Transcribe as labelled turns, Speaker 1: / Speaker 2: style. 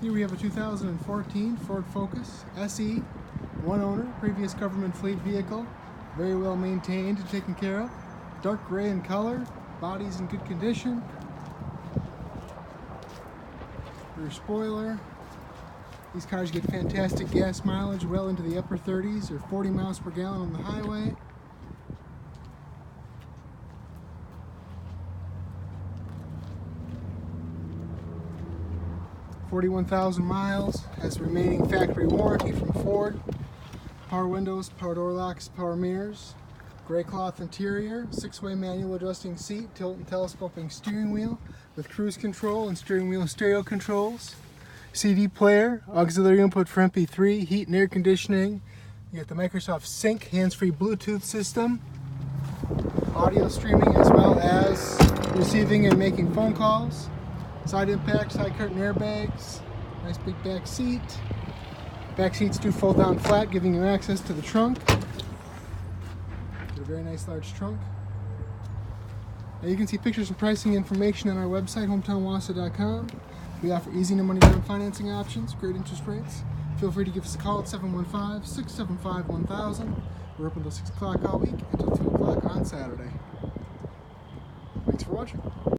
Speaker 1: Here we have a 2014 Ford Focus SE, one owner, previous government fleet vehicle, very well maintained and taken care of, dark gray in color, body's in good condition, rear spoiler. These cars get fantastic gas mileage, well into the upper 30s or 40 miles per gallon on the highway. $41,000 miles, has remaining factory warranty from Ford. Power windows, power door locks, power mirrors, gray cloth interior, 6-way manual adjusting seat, tilt and telescoping steering wheel with cruise control and steering wheel stereo controls, CD player, auxiliary input for MP3, heat and air conditioning. You get the Microsoft Sync hands-free Bluetooth system, audio streaming as well as receiving and making phone calls. Side impact, side curtain airbags, nice big back seat. Back seats do fold down flat, giving you access to the trunk. Got a very nice large trunk. Now you can see pictures and pricing information on our website, hometownwausau.com. We offer easy no money down financing options, great interest rates. Feel free to give us a call at 715-675-1000. We're open till 6 o'clock all week until 2 o'clock on Saturday. Thanks for watching.